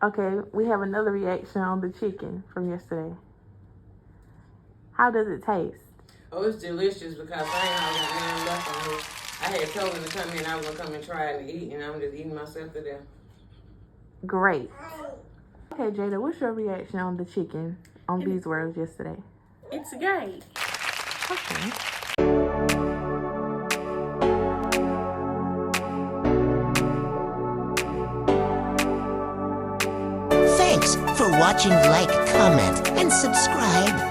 Okay, we have another reaction on the chicken from yesterday. How does it taste? Oh, it's delicious because I ain't all got nothing left on here. I had told him to come in, I was gonna come and try it and eat, and I'm just eating myself to death. Great. Okay, Jada, what's your reaction on the chicken on These Words yesterday? It's great. Okay. Thanks for watching, like, comment, and subscribe.